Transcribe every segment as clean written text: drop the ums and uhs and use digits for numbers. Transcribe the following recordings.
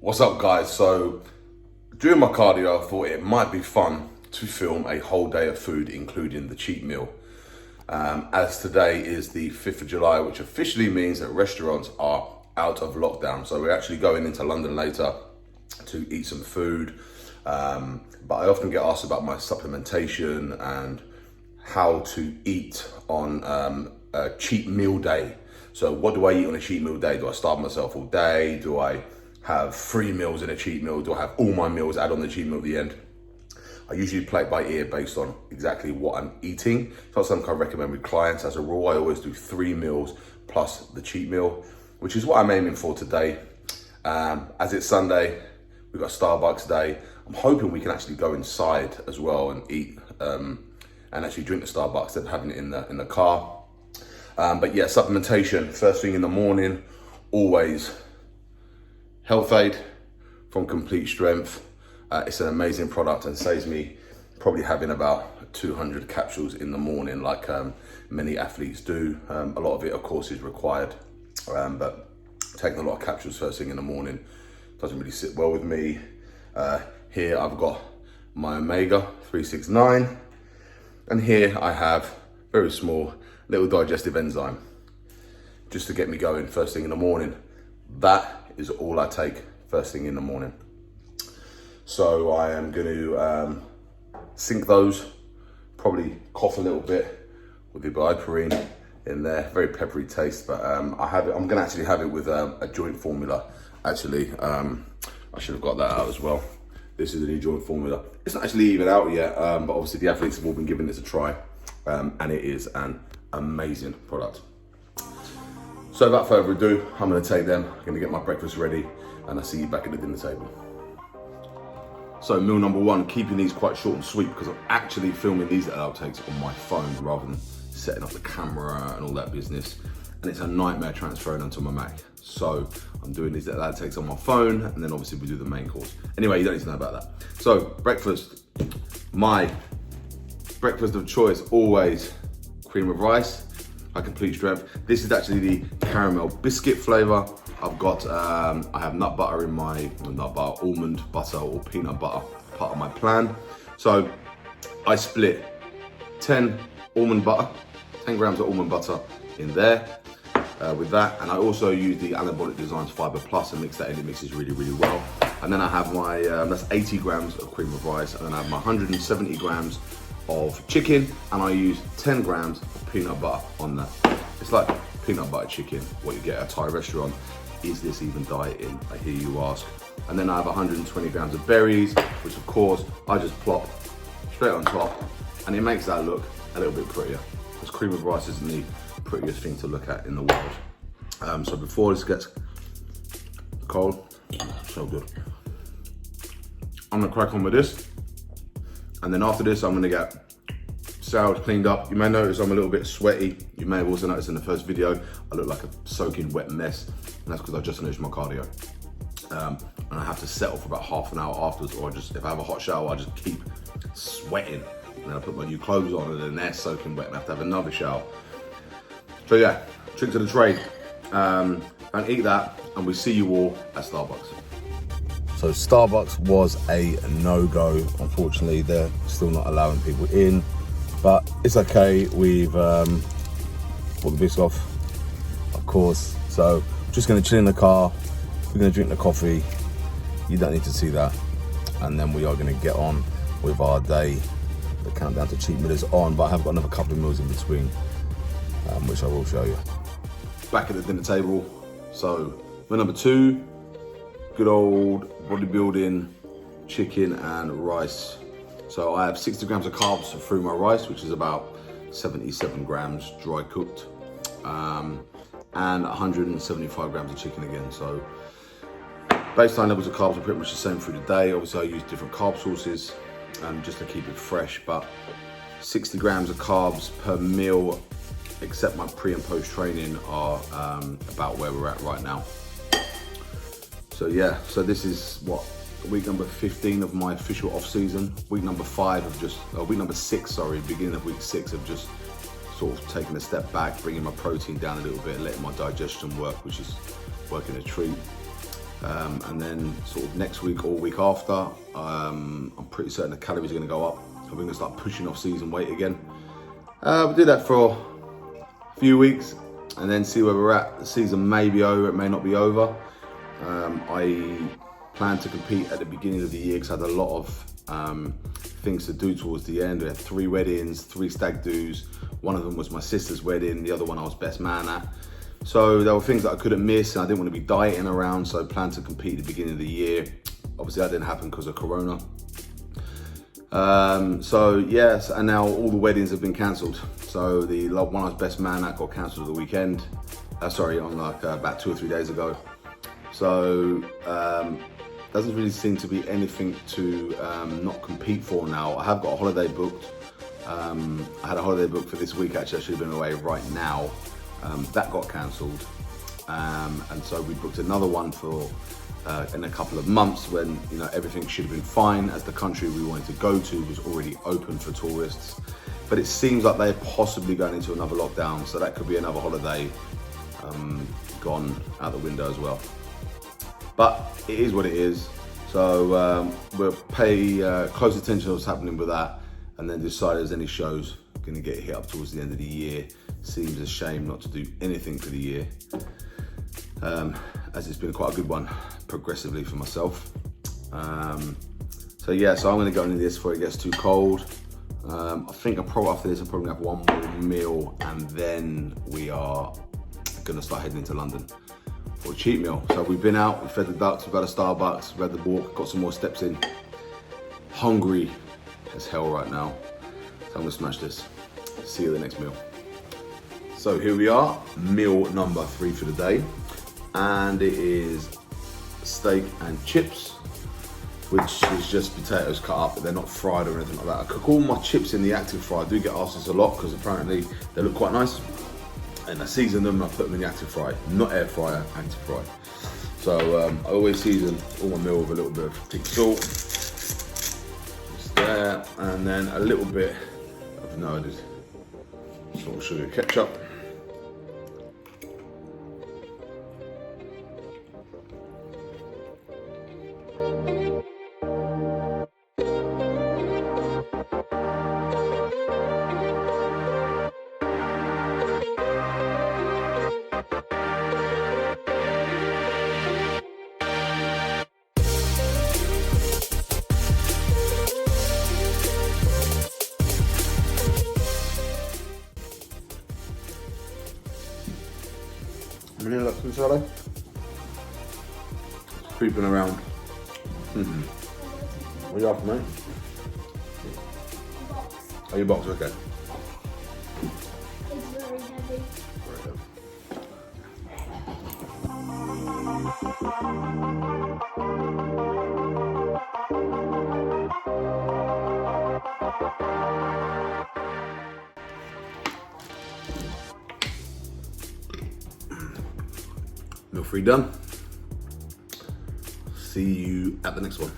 What's up, guys? So during my cardio, I thought it might be fun to film a whole day of food, including the cheat meal. As today is the 5th of July, which officially means that restaurants are out of lockdown. So we're actually going into London later to eat some food. But I often get asked about my supplementation and how to eat on a cheat meal day. So what do I eat on a cheat meal day? Do I starve myself all day? Do I have 3 meals in a cheat meal? Do I have all my meals add on the cheat meal at the end? I usually play it by ear based on exactly what I'm eating. It's not something I recommend with clients. As a rule, I always do 3 meals plus the cheat meal, which is what I'm aiming for today. As it's Sunday, we've got Starbucks day. I'm hoping we can actually go inside as well and eat and actually drink the Starbucks instead of having it in the car. But yeah, supplementation, first thing in the morning, always Health Aid from Complete Strength. It's an amazing product and saves me probably having about 200 capsules in the morning, like many athletes do. A lot of it, of course, is required, but taking a lot of capsules first thing in the morning doesn't really sit well with me. Here I've got my Omega 369, and here I have very small little digestive enzyme just to get me going first thing in the morning. That is all I take first thing in the morning. So I am going to sink those, probably cough a little bit with the ibuprofen in there. Very peppery taste, but I'm going to actually have it with a joint formula. Actually, I should have got that out as well. This is the new joint formula. It's not actually even out yet, but obviously the athletes have all been giving this a try, and it is an amazing product. So without further ado, I'm going to take them. I'm going to get my breakfast ready, and I'll see you back at the dinner table. So meal number 1, keeping these quite short and sweet because I'm actually filming these outtakes on my phone rather than setting up the camera and all that business. And it's a nightmare transferring onto my Mac. So I'm doing these outtakes on my phone, and then obviously we do the main course. Anyway, you don't need to know about that. So breakfast, my breakfast of choice, always cream of rice. I Complete Strength. This is actually the caramel biscuit flavor. I've got, I have nut butter in my, almond butter or peanut butter part of my plan. So I split 10 almond butter, 10 grams of almond butter in there with that. And I also use the Anabolic Designs Fiber Plus and mix that in. It mixes really, really well. And then I have my, that's 80 grams of cream of rice. And then I have my 170 grams of chicken, and I use 10 grams of peanut butter on that. It's like peanut butter chicken, what you get at a Thai restaurant. Is this even dieting? I hear you ask. And then I have 120 grams of berries, which of course I just plop straight on top, and it makes that look a little bit prettier, because cream of rice isn't the prettiest thing to look at in the world. So before this gets cold, so good, I'm gonna crack on with this. And then after this, I'm gonna get salad cleaned up. You may notice I'm a little bit sweaty. You may have also noticed in the first video, I look like a soaking wet mess. And that's because I just finished my cardio. And I have to settle for about half an hour afterwards, or if I have a hot shower, I just keep sweating. And then I put my new clothes on, and then they're soaking wet, and I have to have another shower. So yeah, trick to the trade. And eat that, and we see you all at Starbucks. So Starbucks was a no-go. Unfortunately, they're still not allowing people in, but it's okay. We've bought the biscuits off, of course. So just gonna chill in the car. We're gonna drink the coffee. You don't need to see that. And then we are gonna get on with our day. The countdown to cheat meal is on, but I have got another couple of meals in between, which I will show you. Back at the dinner table. So meal number 2, good old bodybuilding chicken and rice. So I have 60 grams of carbs through my rice, which is about 77 grams dry cooked, and 175 grams of chicken again. So baseline levels of carbs are pretty much the same through the day. Obviously I use different carb sources just to keep it fresh, but 60 grams of carbs per meal, except my pre and post training, are about where we're at right now. So yeah, so this is what, week number 15 of my official off season. Week number 5 of just, week number 6, sorry, beginning of week 6 of just sort of taking a step back, bringing my protein down a little bit, letting my digestion work, which is working a treat. And then sort of next week or week after, I'm pretty certain the calories are going to go up. I'm going to start pushing off season weight again. We'll do that for a few weeks and then see where we're at. The season may be over, it may not be over. I plan to compete at the beginning of the year because I had a lot of things to do towards the end. We had 3 weddings, 3 stag do's. One of them was my sister's wedding, the other one I was best man at. So there were things that I couldn't miss and I didn't want to be dieting around, so I planned to compete at the beginning of the year. Obviously that didn't happen because of Corona. So yes, and now all the weddings have been cancelled. So the one I was best man at got cancelled at the weekend. On like about 2 or 3 days ago. So doesn't really seem to be anything to not compete for now. I have got a holiday booked. I had a holiday booked for this week actually. I should have been away right now. That got cancelled, and so we booked another one for in a couple of months when everything should have been fine, as the country we wanted to go to was already open for tourists. But it seems like they're possibly going into another lockdown, so that could be another holiday gone out the window as well. But it is what it is. So we'll pay close attention to what's happening with that, and then decide if there's any shows going to get hit up towards the end of the year. Seems a shame not to do anything for the year, as it's been quite a good one progressively for myself. So yeah, so I'm going to go into this before it gets too cold. I think after this I'll probably have one more meal, and then we are going to start heading into London for a cheat meal. So we've been out, we've fed the ducks, we've had a Starbucks, we've had the walk, got some more steps in. Hungry as hell right now, so I'm going to smash this. See you at the next meal. So here we are, meal number 3 for the day, and it is steak and chips, which is just potatoes cut up, but they're not fried or anything like that. I cook all my chips in the active fry. I do get asked this a lot because apparently they look quite nice, and I season them and I put them in the active fry, not air fryer, active fry. So I always season all my meal with a little bit of thick salt, just there, and then a little bit of salt, sugar, ketchup. Vanilla console. Creeping around. What are you after, mate? Oh, your box, okay. It's very heavy. Very heavy. Meal 3 done. See you at the next one.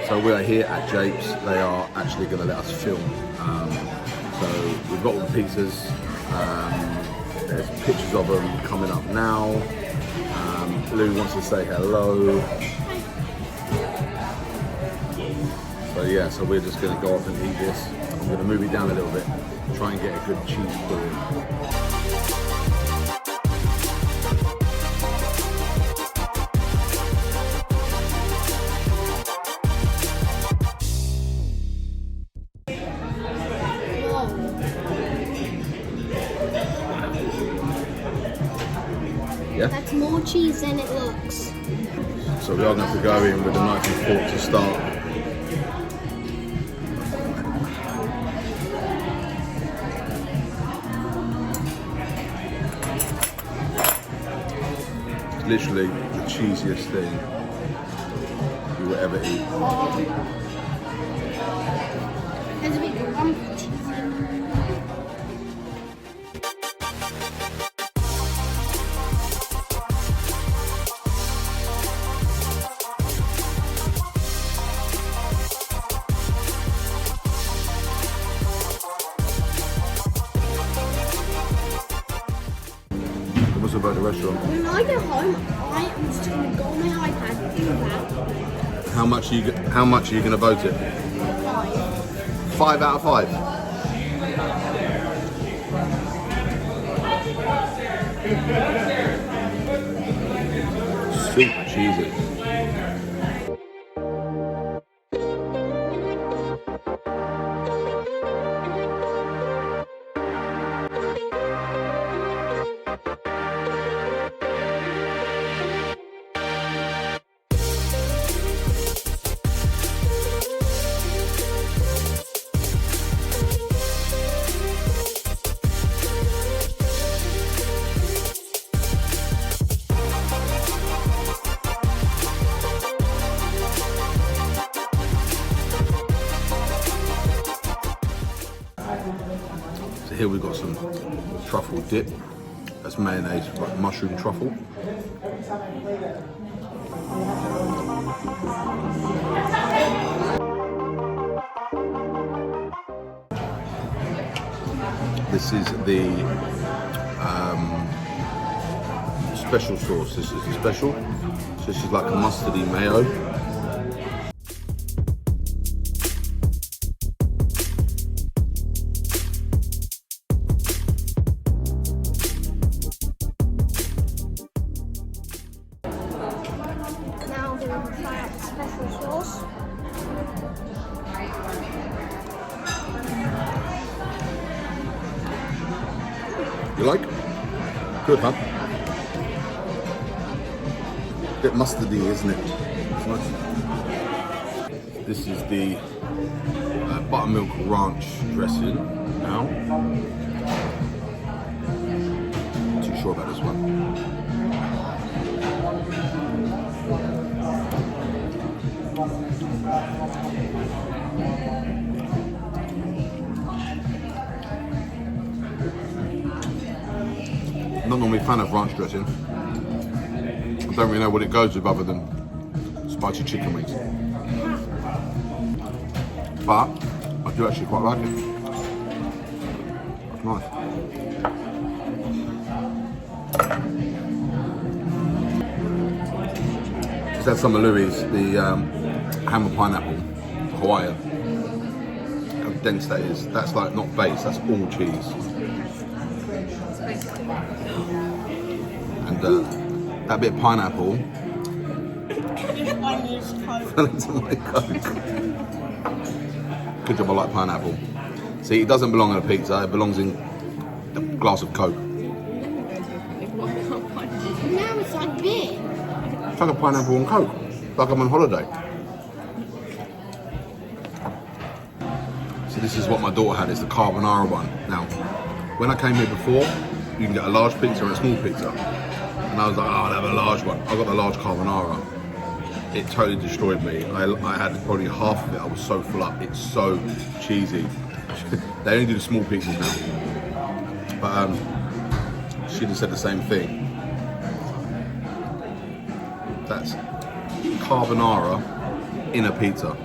So we are here at Japes. They are actually going to let us film. So we've got all the pizzas. There's pictures of them coming up now. Lou wants to say hello. So yeah, so we're just going to go off and eat this. I'm going to move it down a little bit, try and get a good cheese pudding. Yeah? That's more cheese than it looks. So we are going to have to go in with a knife and fork to start. It's literally the cheesiest thing you will ever eat. There's a big lump of cheese. about the restaurant. When I get home, I am just gonna go on my iPad, do that. How much are you going to vote it? 5. 5 out of 5. Super cheesy. So here we've got some truffle dip. That's mayonnaise, like mushroom truffle. This is the special sauce. This is the special. So this is like a mustardy mayo. Now we're gonna try out the special sauce. You like? Good, huh? Bit mustardy, isn't it? It's nice. This is the buttermilk ranch dressing now. Not too sure about this one. I'm not normally a fan of ranch dressing. I don't really know what it goes with other than spicy chicken wings. But I do actually quite like it. It's nice. Just had some of Louis', the ham and pineapple, Hawaiian. How dense that is. That's like not base, that's all cheese. And that bit of pineapple fell into my Coke. Good job, I like pineapple. See, it doesn't belong in a pizza, it belongs in a glass of Coke. Now it's like big. It's like a pineapple and Coke, like I'm on holiday. So this is what my daughter had, it's the carbonara one. Now, when I came here before, you can get a large pizza and a small pizza. And I was like, oh, I'll have a large one. I got the large carbonara. It totally destroyed me. I had probably half of it. I was so full up. It's so cheesy. They only do the small pizzas now. But she just said the same thing. That's carbonara in a pizza.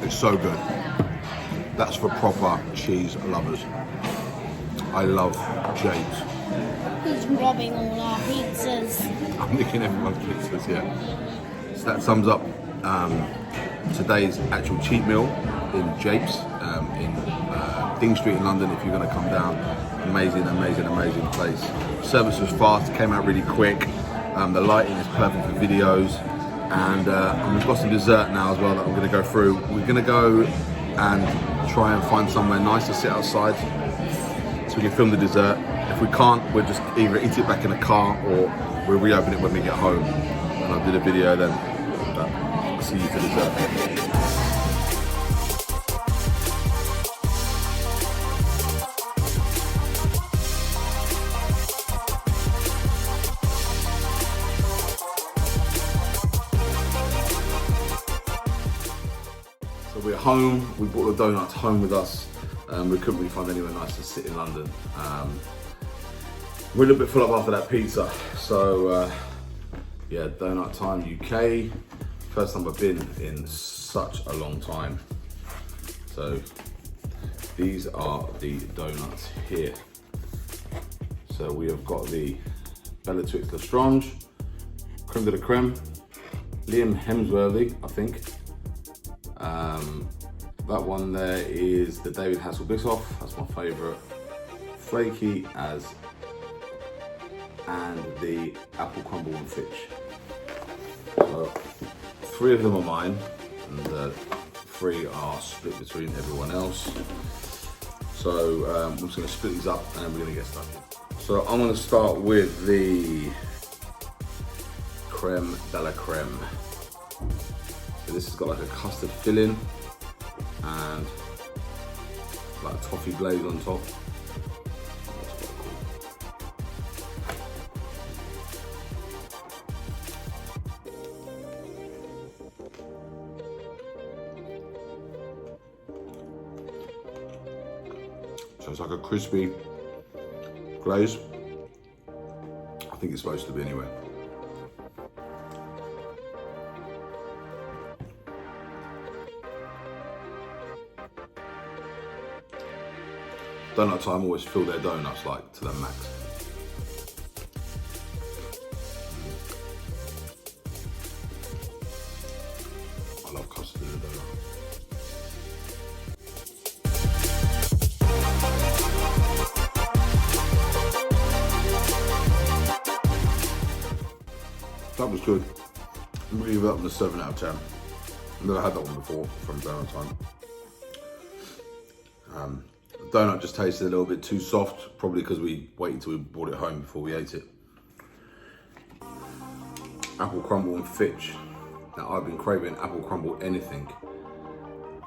It's so good. That's for proper cheese lovers. I love japes. He's robbing all our pizzas. I'm nicking everyone's pizzas, yeah. So that sums up today's actual cheat meal in Japes in Ding Street in London. If you're going to come down, amazing, amazing, amazing place. Service was fast, came out really quick. The lighting is perfect for videos. And we've got some dessert now as well that we're going to go through. We're going to go and try and find somewhere nice to sit outside so we can film the dessert. If we can't, we'll just either eat it back in the car or we'll reopen it when we get home. And I'll do the video then. But I'll see you for dessert. So we're home, we brought the donuts home with us. We couldn't really find anywhere nice to sit in London. We're a little bit full up after that pizza. So yeah, donut time UK. First time I've been in such a long time. So these are the donuts here. So we have got the Bellatrix Lestrange, creme de la creme, Liam Hemsworthy, I think. That one there is the David Hasselhoff, that's my favourite. Flaky as, and the apple crumble and fitch. So 3 of them are mine, and 3 are split between everyone else. So I'm just going to split these up and then we're going to get started. So I'm going to start with the creme de la creme. So this has got like a custard filling and like a toffee glaze on top. So it's like a crispy glaze. I think it's supposed to be anyway. Donut Time always fill their donuts like to the max. I love custard in a donut. That was good. I'm gonna give that one a 7 out of 10. I've never had that one before from Donut Time. The donut just tasted a little bit too soft, probably because we waited till we brought it home before we ate it. Apple crumble and fitch. Now I've been craving apple crumble anything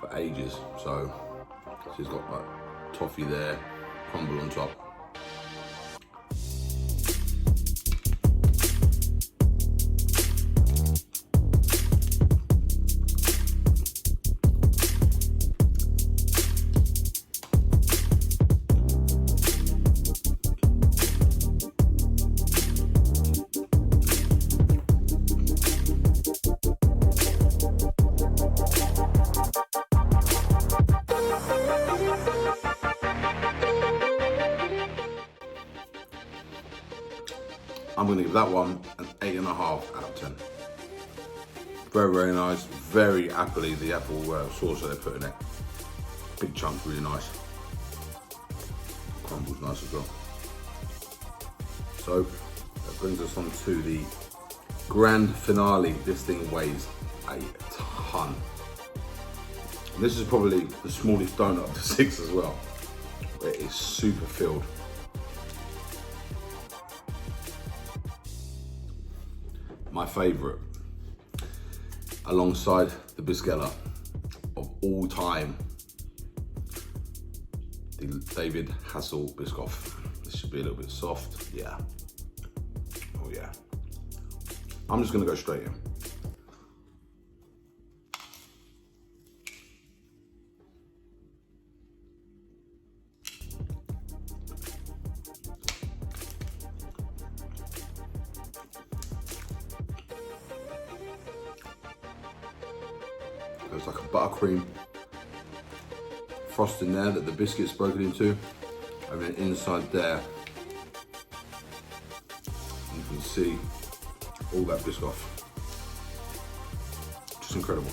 for ages, so she's got like toffee there, crumble on top. I'm going to give that one an 8.5 out of 10. Very, very nice. Very appley, the apple sauce that they put in it. Big chunk, really nice. Crumble's nice as well. So that brings us on to the grand finale. This thing weighs a ton. And this is probably the smallest donut of the 6 as well. It is super filled. My favourite, alongside the biscotti of all time, the David Hasselhoff. This should be a little bit soft, yeah. Oh yeah. I'm just gonna go straight in. There's like a buttercream frosting there that the biscuit's broken into, and then inside there you can see all that biscoff. Just incredible.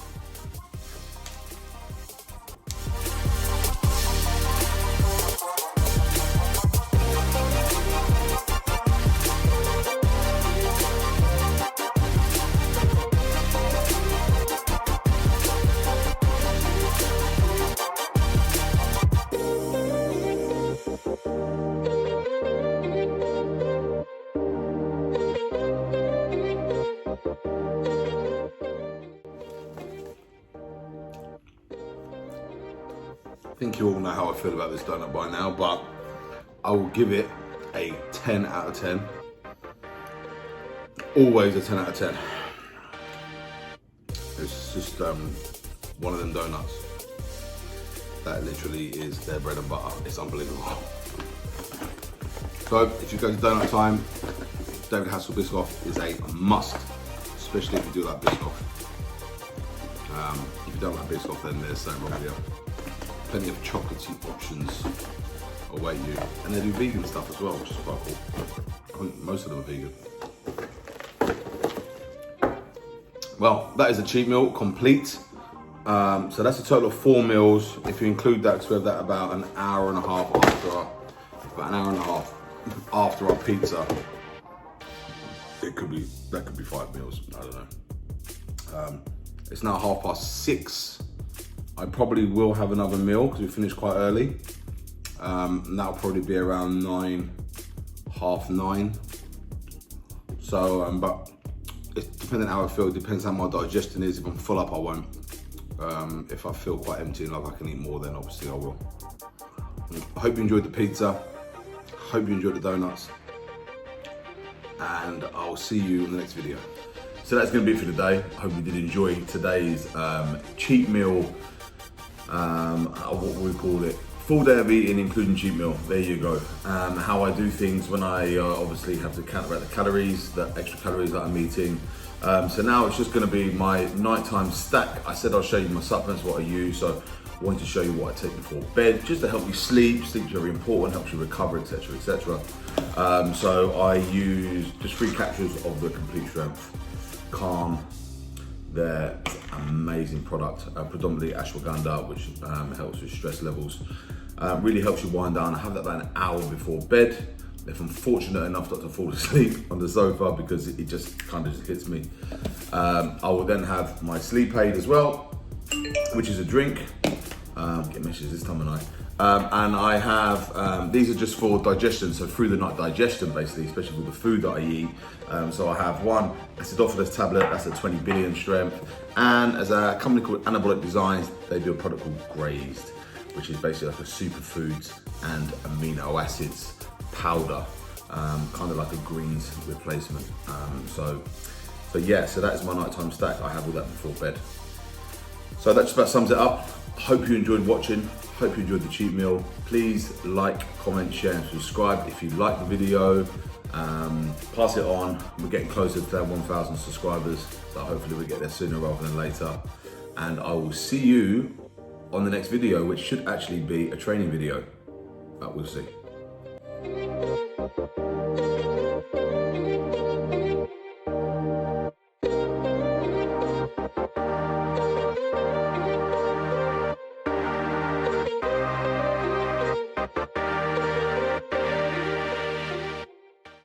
I think you all know how I feel about this donut by now, but I will give it a 10 out of 10. Always a 10 out of 10. It's just one of them donuts that literally is their bread and butter. It's unbelievable. So if you go to Donut Time, David Hasselhoff is a must, especially if you do like Biscoff. If you don't like Biscoff, then there's something wrong with you. plenty of chocolatey options await you. And they do vegan stuff as well, which is quite cool. I think most of them are vegan. Well, that is a cheat meal complete. So that's a total of 4 meals. If you include that, because we have that about an hour and a half after our pizza. That could be 5 meals. I don't know. It's now 6:30. I probably will have another meal because we finished quite early. And that'll probably be around 9, half 9. So, but it's depending on how I feel. It depends how my digestion is. If I'm full up, I won't. If I feel quite empty and like I can eat more, then obviously I will. I hope you enjoyed the pizza. Hope you enjoyed the donuts. And I'll see you in the next video. So that's going to be it for today. I hope you did enjoy today's cheat meal. What we call it, full day of eating including cheat meal. There you go. How I do things when I obviously have to counteract the calories, the extra calories that I'm eating. So now it's just going to be my nighttime stack. I said I'll show you my supplements, what I use. So I wanted to show you what I take before bed, just to help you sleep. Sleep's very important, helps you recover, etc., etc. So I use just 3 capsules of the Complete Strength Calm. They're amazing product, predominantly ashwagandha, which helps with stress levels. Really helps you wind down. I have that about an hour before bed. If I'm fortunate enough not to fall asleep on the sofa, because it just kind of just hits me. I will then have my sleep aid as well, which is a drink. Get messages this time of night. And I have, these are just for digestion, so through the night digestion basically, especially with the food that I eat. So I have one acidophilus tablet, that's a 20 billion strength. And as a company called Anabolic Designs, they do a product called Grazed, which is basically like a superfoods and amino acids powder, kind of like a greens replacement. So yeah, so that is my nighttime stack. I have all that before bed. So that just about sums it up. Hope you enjoyed watching. Hope you enjoyed the cheat meal. Please like, comment, share and subscribe if you like the video. Pass it on. We're getting closer to that 1,000 subscribers, so hopefully we get there sooner rather than later. And I will see you on the next video, which should actually be a training video, but we'll see.